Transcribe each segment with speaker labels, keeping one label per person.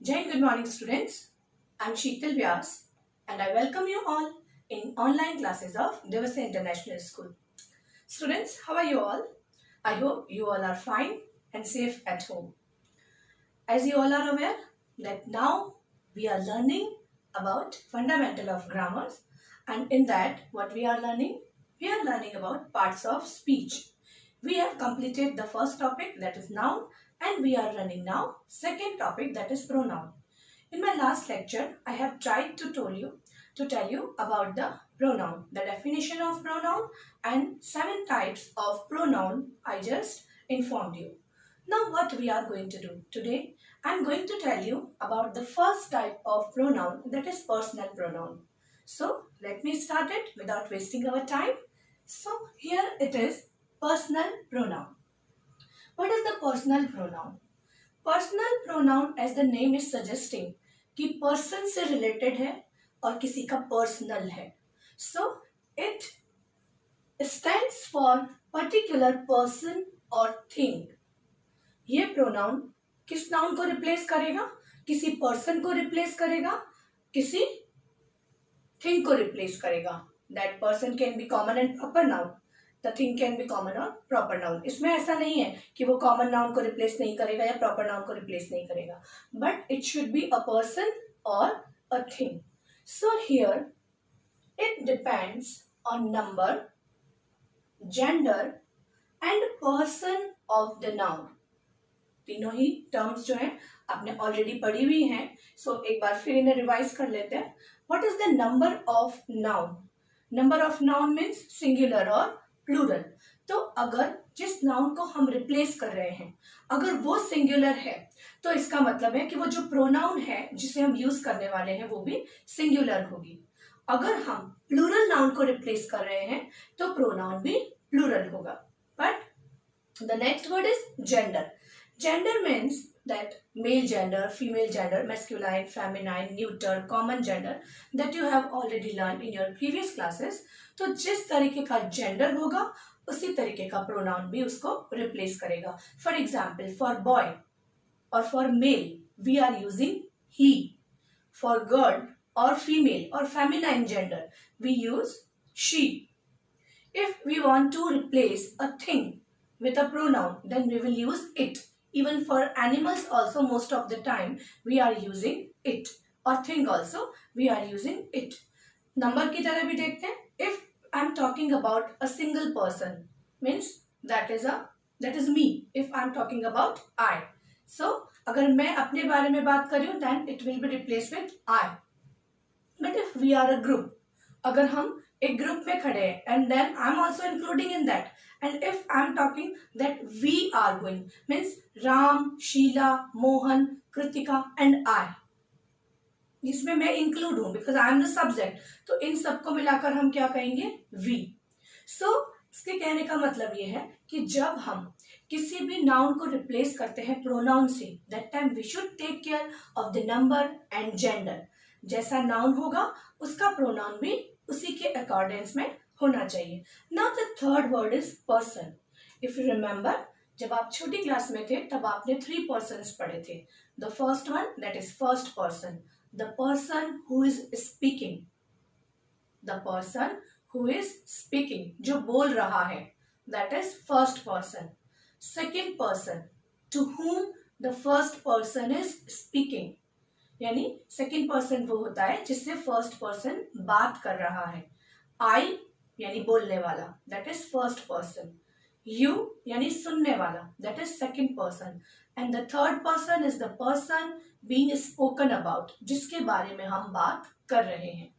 Speaker 1: Good morning students. I am Sheetal Vyas and I welcome you all in online classes of Divas International School. Students, how are you all? I hope you all are fine and safe at home. As you all are aware that now we are learning about fundamental of grammars, and in that what we are learning? We are learning about parts of speech. We have completed the first topic, that is noun, and we are running now second topic, that is pronoun. In my last lecture, I have tried to tell you about the pronoun, the definition of pronoun and 7 types of pronoun I just informed you. Now what we are going to do today, I am going to tell you about the first type of pronoun, that is personal pronoun. So let me start it without wasting our time. So here it is, personal pronoun. What is the personal pronoun? Personal pronoun as the name is suggesting कि person से related है और किसी का personal है. So it stands for particular person और thing. ये pronoun किस नाउन को रिप्लेस करेगा? किसी पर्सन को रिप्लेस करेगा, किसी थिंग को रिप्लेस करेगा. That person can be common and proper noun, the thing can be common और प्रॉपर नाउन. इसमें ऐसा नहीं है कि वो कॉमन नाउन को रिप्लेस नहीं करेगा या प्रॉपर नाउन को रिप्लेस नहीं करेगा, but it should be a person or a thing. So here it depends on number, gender and person of the noun. तीनों ही टर्म्स जो हैं आपने ऑलरेडी पढ़ी हुई हैं. सो एक बार फिर इन्हें रिवाइज कर लेते हैं. What is the number of noun? Number of noun means singular और प्लूरल. तो अगर जिस नाउन को हम रिप्लेस कर रहे हैं अगर वो सिंगुलर है तो इसका मतलब है कि वो जो प्रोनाउन है जिसे हम यूज करने वाले हैं वो भी सिंगुलर होगी. अगर हम प्लूरल नाउन को रिप्लेस कर रहे हैं तो प्रोनाउन भी प्लूरल होगा. But the next word is gender. Gender means that male gender, female gender, masculine, feminine, neuter, common gender that you have already learned in your previous classes. तो जिस तरीके का जेंडर होगा उसी तरीके का प्रोनाउन भी उसको रिप्लेस करेगा. फॉर एग्जाम्पल, फॉर बॉय और for male we are using he. For girl और फीमेल और feminine gender we use she. If we want to replace a thing with a pronoun then we will use it. Even for animals also most of the time we are using it, or thing also we are using it. Number की तरह भी देखते हैं. If I am talking about a single person means that is me. If I am talking about I, so अगर मैं अपने बारे में बात कर रही हूँ then it will be replaced with I. But if we are a group, अगर हम एक ग्रुप में खड़े हैं and then I am also including in that, and if I am talking that we are going means Ram, Sheila, Mohan, Kritika and I, इसमें मैं include हूं because I am the subject. तो इन सबको मिलाकर हम क्या कहेंगे? we. So इसके कहने का मतलब ये है कि जब हम किसी भी नाउन को रिप्लेस करते हैं प्रोनाउन से that time we should take care of the number and gender. जैसा नाउन होगा उसका प्रोनाउन भी उसी के अकॉर्डेंस में होना चाहिए. Now the third word is person. If you remember, जब आप छोटी क्लास में थे तब आपने 3 पर्सन्स पढ़े थे. The first one that is first person, the person who is speaking. The person who is speaking, जो बोल रहा है, that is first person. Second person, to whom the first person is speaking, यानी second person वो होता है जिससे first person बात कर रहा है. आई यानी बोलने वाला, that is first person. You यानी सुनने वाला, that is second person. And the third person is the person being spoken about, जिसके बारे में हम बात कर रहे हैं.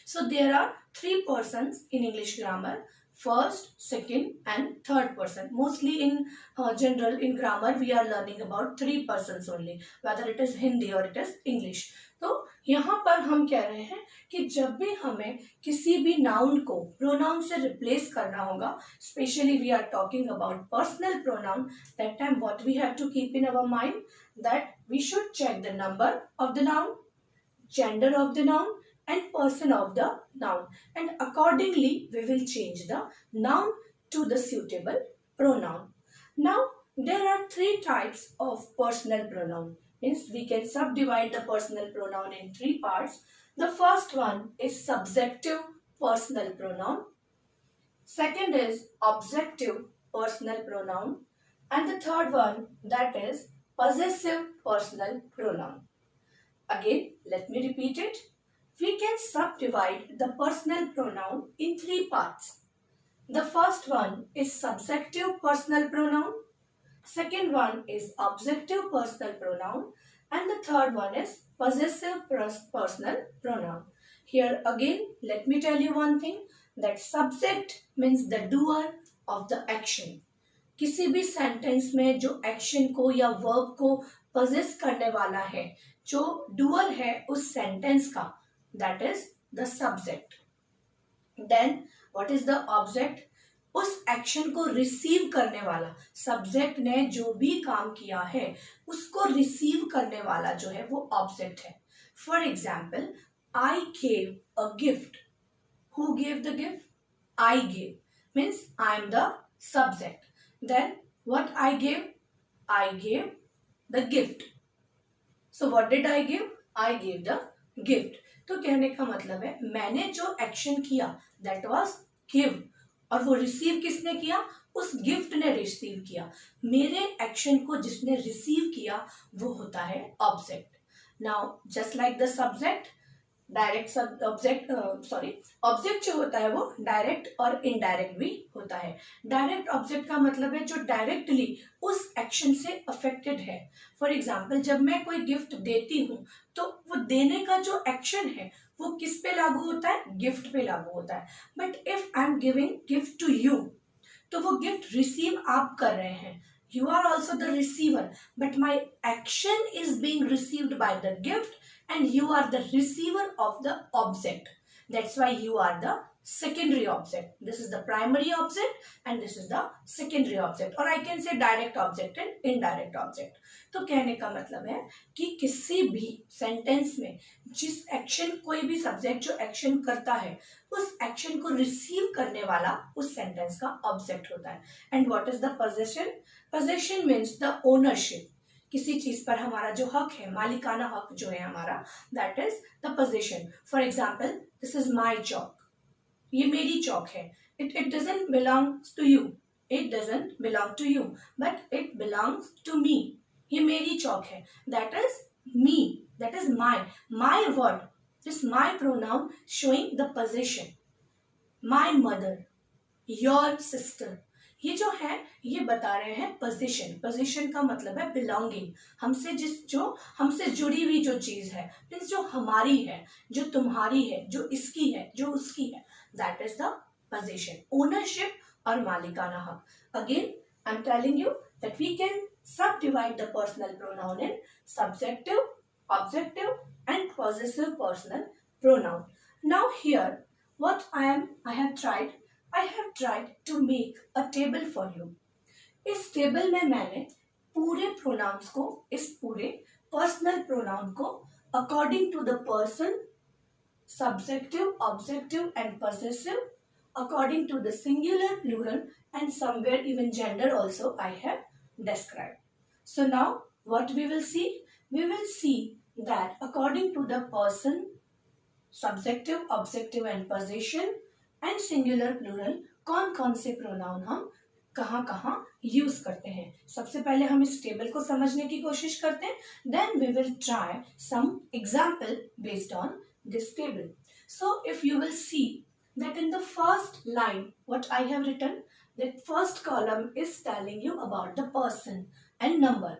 Speaker 1: So there are 3 persons in English grammar: first, second and third person. Mostly in general in grammar we are learning about 3 persons only, whether it is Hindi or it is English. तो यहाँ पर हम कह रहे हैं कि जब भी हमें किसी भी नाउन को प्रोनाउन से रिप्लेस करना होगा, specially we are talking about personal pronoun, that time what we have to keep in our mind that we should check the number of the noun, gender of the noun and person of the noun, and accordingly we will change the noun to the suitable pronoun. Now there are 3 types of personal pronoun. means we can subdivide the personal pronoun in three parts. The first one is subjective personal pronoun. Second is objective personal pronoun. And the third one, that is possessive personal pronoun. Again, let me repeat it. We can subdivide the personal pronoun in three parts. The first one is subjective personal pronoun. Second one is objective personal pronoun. And the third one is possessive personal pronoun. Here again, let me tell you one thing, that subject means the doer of the action. किसी भी sentence में जो action को या verb को poses करने वाला है, जो डूअर है उस सेंटेंस का, that is the subject. Then what is the object? उस एक्शन को रिसीव करने वाला, सब्जेक्ट ने जो भी काम किया है उसको रिसीव करने वाला जो है वो ऑब्जेक्ट है. For example, I gave a gift. Who gave the gift? I gave, means I am the subject. Then what I gave? I gave the gift. So what did I give? I gave the gift. तो कहने का मतलब है मैंने जो action किया that was give, और वो रिसीव किसने किया? उस गिफ्ट ने रिसीव किया. मेरे एक्शन को जिसने रिसीव किया वो होता है object. Now just like the subject, direct object जो होता है वो डायरेक्ट और इनडायरेक्ट भी होता है. डायरेक्ट ऑब्जेक्ट का मतलब है जो डायरेक्टली उस एक्शन से अफेक्टेड है. फॉर एग्जाम्पल, जब मैं कोई गिफ्ट देती हूँ तो वो देने का जो एक्शन है वो किस पे लागू होता है? गिफ्ट पे लागू होता है. But if I am giving gift to you, तो वो गिफ्ट रिसीव आप कर रहे हैं. You are also the receiver, but my action is being received by the gift and you are the receiver of the object. That's why you are the secondary object. This is the primary object and this is the secondary object, or I can say direct object and indirect object. तो कहने का मतलब है कि किसी भी sentence में जिस एक्शन, कोई भी सब्जेक्ट जो एक्शन करता है उस एक्शन को रिसीव करने वाला उस सेंटेंस का ऑब्जेक्ट होता है. And what is the possession? Possession means the ownership. किसी चीज पर हमारा जो हक है, मालिकाना हक जो है हमारा, that is the possession. For example, this is my chalk. ये मेरी चौक है. It doesn't belongs to you. It doesn't belong to you, but it belongs to me. ये मेरी चौक है. That is me. That is my word. This my pronoun showing the possession. My mother, your sister, ये जो है ये बता रहे हैं पोजीशन. पोजीशन का मतलब है बिलोंगिंग. हमसे जुड़ी हुई जो चीज है, मीन्स जो हमारी है, जो तुम्हारी है, जो इसकी है, जो उसकी है, that is the position. Ownership और मालिकाना हक. Again I am telling you that we can subdivide the personal pronoun in subjective, objective and possessive personal pronoun. Now here what I have tried to make a table for you. इस table में मैंने पूरे pronouns को, इस पूरे personal pronoun को according to the person, subjective, objective and possessive, according to the singular, plural and somewhere even gender also I have described. So now what we will see? We will see that according to the person, subjective, objective and possession and singular, plural, कौन से pronoun हम कहाँ use करते हैं. सबसे पहले हम इस टेबल को समझने की कोशिश करते हैं. Then we will try some example based on this table. So if you will see that in the first line what I have written, that first column is telling you about the person and number.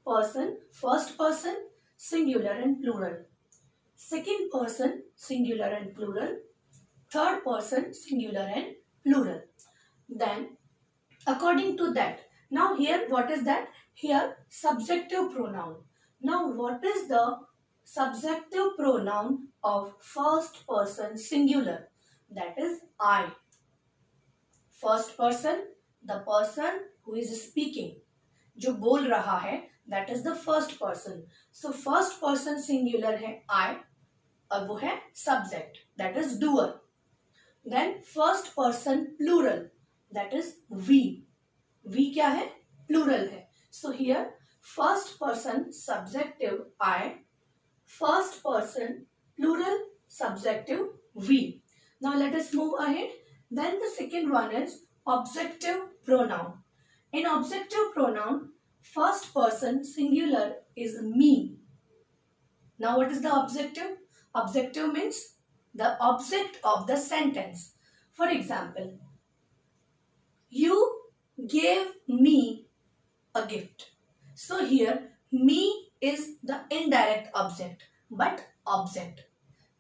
Speaker 1: Person, first person, singular and plural. Second person, singular and plural. Third person, singular and plural. Then according to that, now here what is that? Here subjective pronoun. Now what is the subjective pronoun of first person singular? That is I. First person, the person who is speaking, जो बोल रहा है, that is the first person. So first person singular है I, और वो है subject, that is doer. Then first person plural, that is we. We क्या है? Plural है. So here first person subjective I, first person plural subjective we. Now let us move ahead. Then the second one is objective pronoun. In objective pronoun, first person singular is me. Now what is the objective? Objective means the object of the sentence. For example, you gave me a gift. So here me is the indirect object, but object.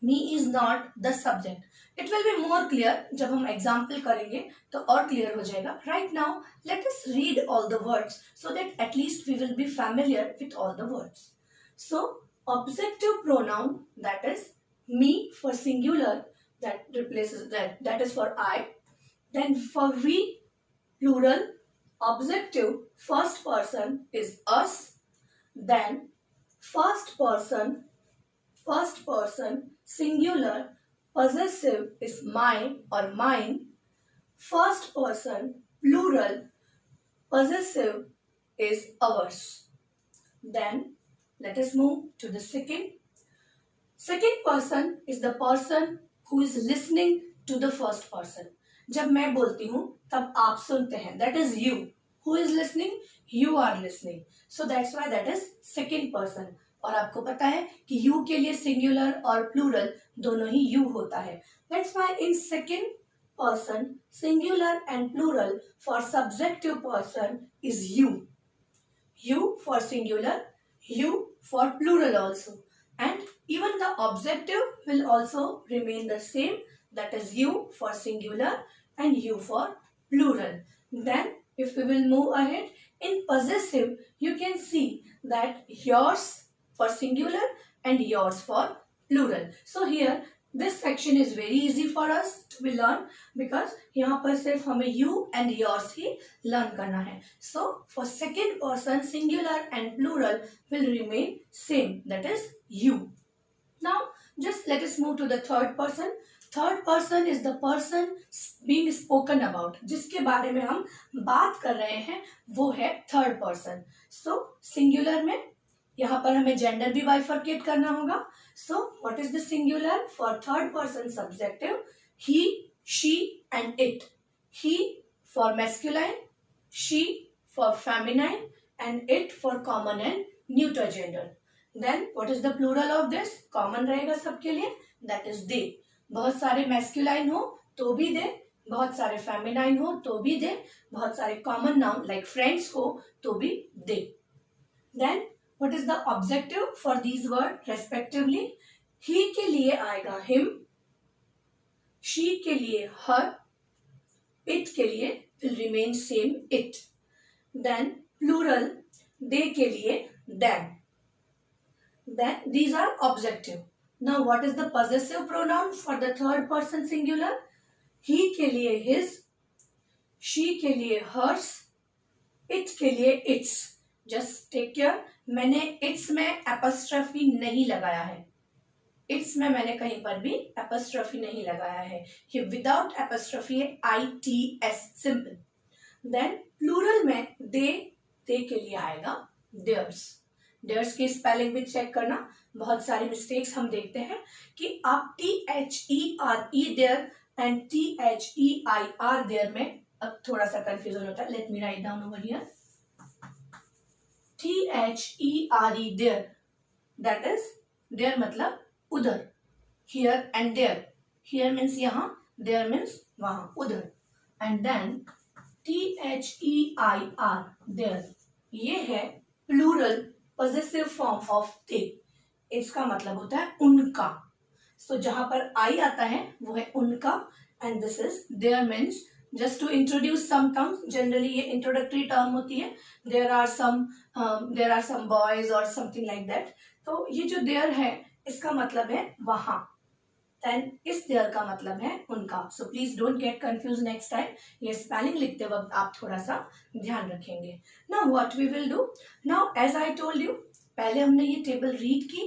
Speaker 1: Me is not the subject. It will be more clear जब हम example करेंगे तो और clear हो जाएगा. Right now let us read all the words so that at least we will be familiar with all the words. So objective pronoun, that is me for singular, that replaces that is for I. Then for we plural, objective first person is us. Then first person singular possessive is my or mine. First person plural possessive is ours. Then let us move to the second. Second person is the person who is listening to the first person. जब मैं बोलती हूँ तब आप सुनते हैं. That is you. Who is listening? You are listening. So that's why that is second person. और आपको पता है कि you के लिए singular और plural दोनों ही you होता है. That's why in second person singular and plural for subjective person is you. You for singular, you for plural also. And even the objective will also remain the same. That is you for singular and you for plural. Then if we will move ahead, in possessive you can see that yours for singular and yours for plural. So here this section is very easy for us to be learn because यहाँ पर सिर्फ हमें you and yours he learn करना है. So for second person singular and plural will remain same, that is you. Now just let us move to the third person. Third person is the person being spoken about. जिसके बारे में हम बात कर रहे हैं वो है third person. So singular में यहाँ पर हमें gender भी bifurcate करना होगा. So what is the singular for third person subjective? He, she and it. He for masculine, she for feminine and it for common and neuter gender. Then what is the plural of this? Common रहेगा सबके लिए. That is they. बहुत सारे masculine हो तो भी दे, बहुत सारे feminine हो तो भी दे, बहुत सारे common noun like friends हो तो भी दे. Then what is the objective for these words respectively? He के लिए आएगा him, she के लिए her, it के लिए will remain same it. Then plural they के लिए them. Then these are objective. Now what is the possessive pronoun for the third person singular? He के लिए his, she के लिए hers, it के लिए its. Just take care, मैंने its में apostrophe नहीं लगाया है. its में मैंने कहीं पर भी apostrophe नहीं लगाया है. ये without apostrophe है its simple. Then plural में they के लिए आएगा theirs. theirs की स्पेलिंग भी चेक करना. बहुत सारे मिस्टेक्स हम देखते हैं कि आप THERE there and THEIR there में अब थोड़ा सा कंफ्यूजन होता है. Let me write down over here. THERE there, that is there मतलब उधर. Here and there. Here means यहाँ, there means वहाँ, उधर. And then THEIR there, ये है plural possessive form of they. इसका मतलब होता है उनका. So जहाँ पर I आता है वो है उनका and this is their means. Just to introduce some terms, generally ये introductory term होती है. There are some boys or something like that. तो ये जो there है इसका मतलब है वहाँ. Then इस there का मतलब है उनका. So please don't get confused next time. ये spelling लिखते वक्त आप थोड़ा सा ध्यान रखेंगे. Now what we will do? Now as I told you, पहले हमने ये टेबल रीड की.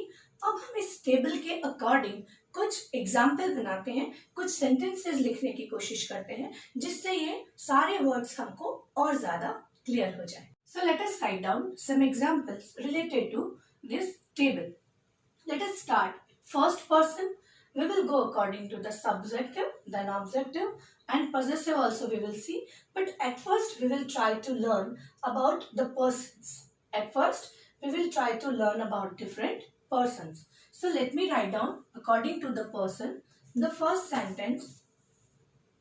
Speaker 1: अब हम इस टेबल के अकॉर्डिंग कुछ एग्जाम्पल बनाते हैं, कुछ सेंटेंसेस लिखने की कोशिश करते हैं जिससे ये सारे वर्ड्स हमको और ज्यादा क्लियर हो जाए. So let us write down some examples related to this table. Let us start. First person, we will go according to the subjective, then objective, and possessive also we will see. But at first we will try to learn about the persons. At first we will try to learn about different persons. So let me write down according to the person. The first sentence,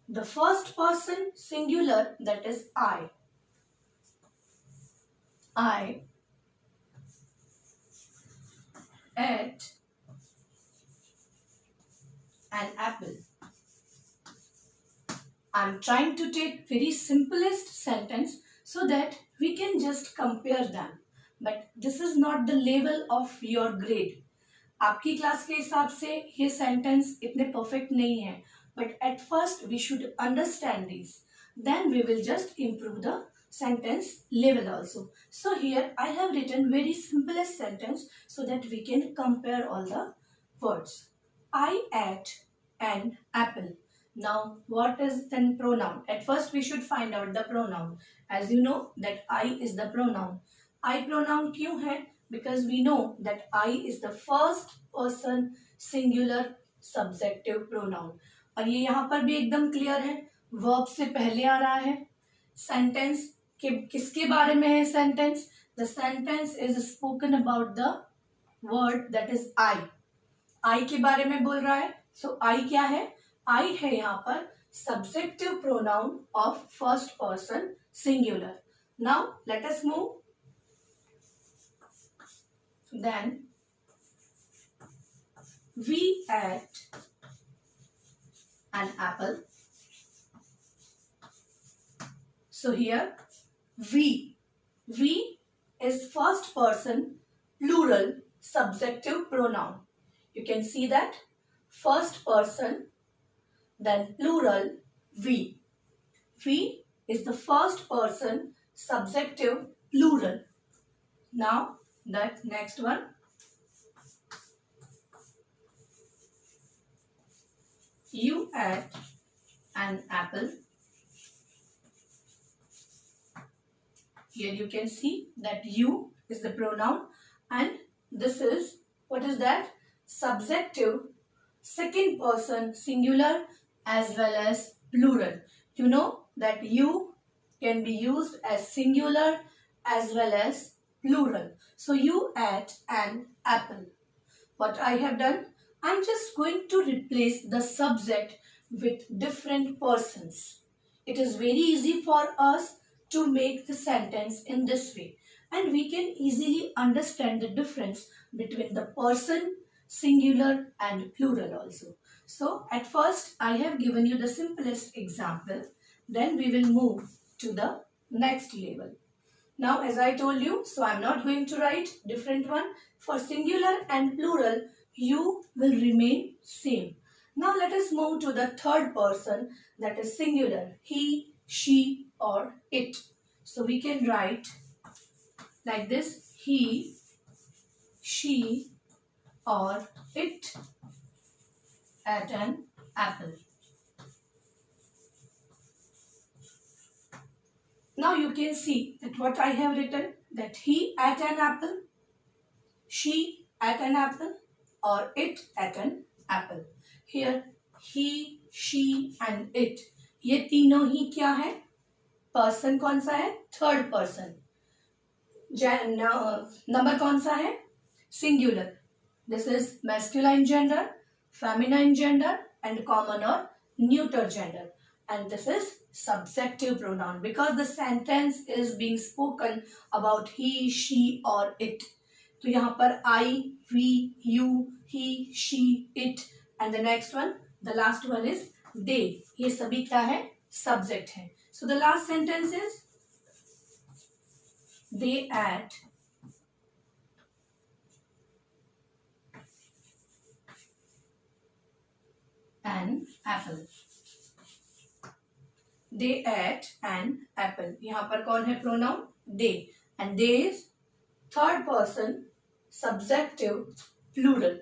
Speaker 1: the first person singular, that is I. I ate an apple. I'm trying to take very simplest sentence so that we can just compare them. But this is not the level of your grade. आपकी class के हिसाब से ये sentence इतने perfect नहीं है. But at first we should understand these. Then we will just improve the sentence level also. So here I have written very simplest sentence so that we can compare all the words. I ate an apple. Now what is then pronoun? At first we should find out the pronoun. As you know that I is the pronoun. I pronoun क्यों है? Because we know that I is the first person singular subjective pronoun. और ये यहाँ पर भी एकदम clear है, verb से पहले आ रहा है. सेंटेंस के किसके बारे में है sentence? The sentence is spoken about the word that is I. I के बारे में बोल रहा है. सो आई क्या है? आई है यहाँ पर subjective pronoun of first person singular. Now let us move. Then we ate an apple. So here we is first person plural subjective pronoun. You can see that first person, then plural we. We is the first person subjective plural. Now that next one. You ate an apple. Here you can see that you is the pronoun and this is, what is that? Subjective second person singular as well as plural. You know that you can be used as singular as well as plural. So you ate an apple. What I have done? I'm just going to replace the subject with different persons. It is very easy for us to make the sentence in this way. And we can easily understand the difference between the person, singular and plural also. So at first I have given you the simplest example. Then we will move to the next level. Now as I told you, so I'm not going to write different one. For singular and plural, you will remain same. Now let us move to the third person, that is singular. He, she or it. So we can write like this: he, she or it ate an apple. Now you can see that what I have written, that he ate an apple, she ate an apple or it ate an apple. Here he, she and it, ये तीनों ही क्या है? Person कौन सा है? Third person. Number कौन सा है? Singular. This is masculine gender, feminine gender and common और neuter gender. And this is subjective pronoun because the sentence is being spoken about he, she or it. तो यहाँ पर I, we, you, he, she, it and the next one, the last one is they. ये सभी क्या है? Subject है. So the last sentence is they ate an apple. They ate an apple. यहाँ पर कौन है pronoun? They. And they is third person subjective plural.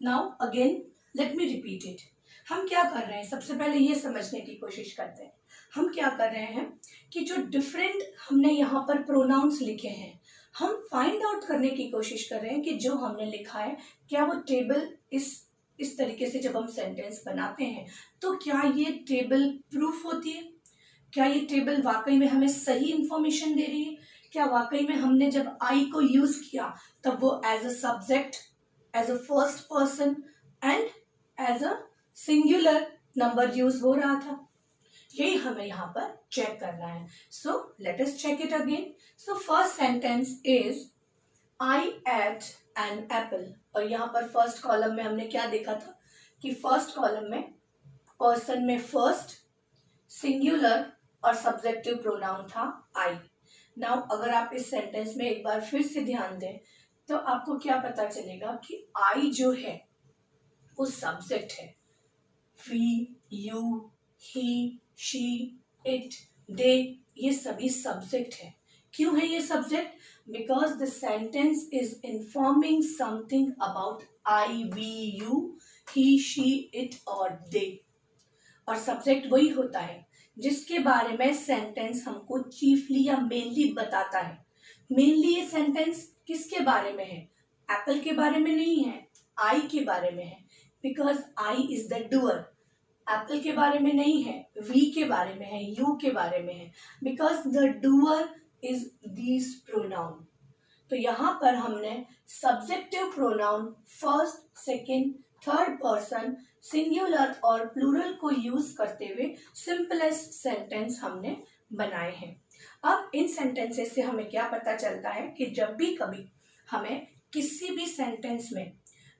Speaker 1: Now again let me repeat it. हम क्या कर रहे हैं? सबसे पहले ये समझने की कोशिश करते हैं हम क्या कर रहे हैं कि जो डिफरेंट हमने यहाँ पर प्रोनाउंस लिखे हैं, हम फाइंड आउट करने की कोशिश कर रहे हैं कि जो हमने लिखा है क्या वो टेबल इस तरीके से जब हम सेंटेंस बनाते हैं तो क्या ये टेबल प्रूफ होती है, क्या ये टेबल वाकई में हमें सही इंफॉर्मेशन दे रही है, क्या वाकई में हमने जब आई को यूज किया तब वो as a subject, as a first person and as a singular number use हो रहा था। यही हमें यहाँ पर चेक करना है। So let us check it again. So first sentence is I ate an apple, और यहाँ पर फर्स्ट कॉलम में हमने क्या देखा था कि फर्स्ट कॉलम में पर्सन में फर्स्ट, सिंगुलर और सब्जेक्टिव प्रोनाउन था आई। नाउ अगर आप इस सेंटेंस में एक बार फिर से ध्यान दें तो आपको क्या पता चलेगा कि आई जो है वो सब्जेक्ट है। We, you, he, she, it, they, ये सभी सब्जेक्ट है। क्यों है ये subject? Because the sentence is informing something about I, we, you, he, she, it और दे। और सब्जेक्ट वही होता है जिसके बारे में सेंटेंस हमको चीफली या मेनली बताता है। मेनली ये सेंटेंस किसके बारे में है? एप्पल के बारे में नहीं है, आई के बारे में है, because I is the doer. Apple के बारे में नहीं है, वी के बारे में है, यू के बारे में है, because the doer is these pronoun. तो यहाँ पर हमने subjective pronoun first, second, third person, singular और प्लूरल को यूज करते हुए सिंपलेस्ट सेंटेंस हमने बनाए हैं। अब इन सेंटेंसेस से हमें क्या पता चलता है कि जब भी कभी हमें किसी भी सेंटेंस में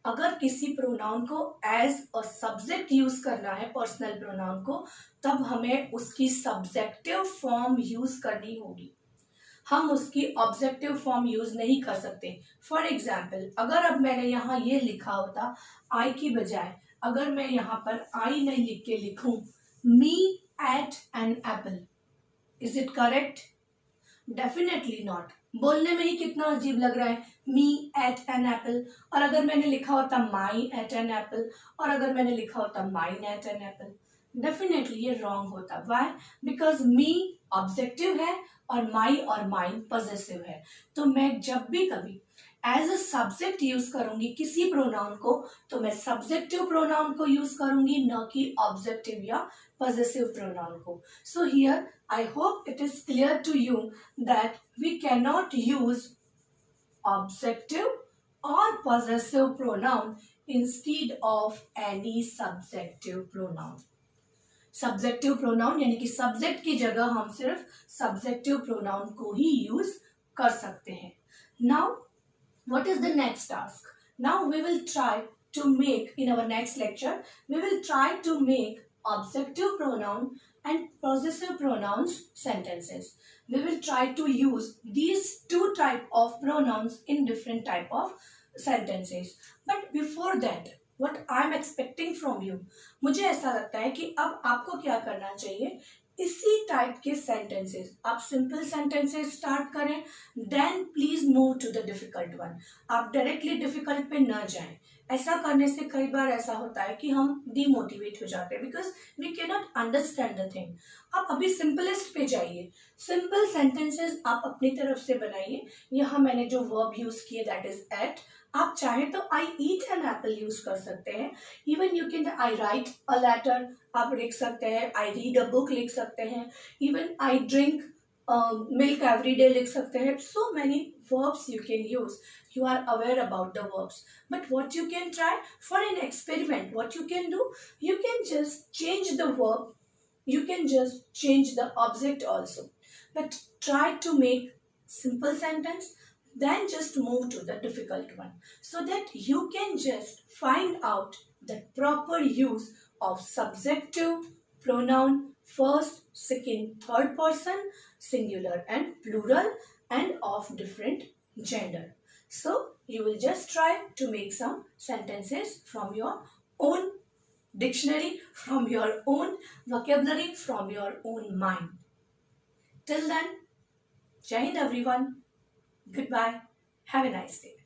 Speaker 1: अगर किसी प्रोनाउन को एज अ सब्जेक्ट यूज करना है, पर्सनल प्रोनाउन को, तब हमें उसकी सब्जेक्टिव फॉर्म यूज करनी होगी। हम उसकी ऑब्जेक्टिव फॉर्म यूज नहीं कर सकते। फॉर एग्जाम्पल, अगर अब मैंने यहाँ ये लिखा होता आई की बजाय, अगर मैं यहाँ पर आई नहीं लिख के लिखूं me ate an apple, is it correct? Definitely not. बोलने में ही कितना अजीब लग रहा है, मी एट एन एप्पल। और अगर मैंने लिखा होता माई एट एन एप्पल, और अगर मैंने लिखा होता mine ate an apple, definitely ये रॉन्ग होता। व्हाई? बिकॉज मी ऑब्जेक्टिव है और माई और माइन पॉजेसिव है। तो मैं जब भी कभी एज अ सब्जेक्ट यूज करूंगी किसी प्रोनाउन को, तो मैं सब्जेक्टिव प्रोनाउन को यूज करूंगी, न कि ऑब्जेक्टिव या पॉजेसिव प्रोनाउन को। So here I hope it is clear to you that we can not use objective or possessive pronoun instead of any subjective pronoun. Subjective pronoun यानी कि subject की जगह हम सिर्फ सब्जेक्टिव प्रोनाउन को ही use कर सकते हैं। Now what is the next task? Now we will try to make, in our next lecture we will try to make objective pronoun and possessive pronouns sentences. We will try to use these two type of pronouns in different type of sentences. But before that, what I am expecting from you, मुझे ऐसा लगता है कि अब आपको क्या करना चाहिए, इसी टाइप के सेंटेंसेस आप सिंपल सेंटेंसेस स्टार्ट करें, then please move to the difficult one. आप डायरेक्टली डिफिकल्ट पे न जाएं। ऐसा करने से कई बार ऐसा होता है कि हम डिमोटिवेट हो जाते हैं, because we can not understand the thing. आप अभी सिंपलेस्ट पे जाइए, सिंपल सेंटेंसेस आप अपनी तरफ से बनाइए। यहाँ मैंने जो वर्ब यूज किए दैट इज एट, आप चाहें तो I eat an apple use कर सकते हैं। Even you can I write a letter आप लिख सकते हैं, आई रीड अ बुक लिख सकते हैं, even I drink milk every day लिख सकते हैं। So many verbs you can use. You are aware about the verbs. But what you can try for an experiment, what you can do, you can just change the verb, you can just change the object also. But try to make simple sentence, then just move to the difficult one, so that you can just find out the proper use of subjective pronoun first, second, third person, singular and plural, and of different gender. So you will just try to make some sentences from your own dictionary, from your own vocabulary, from your own mind. Till then, Jai Hind everyone. Goodbye. Have a nice day.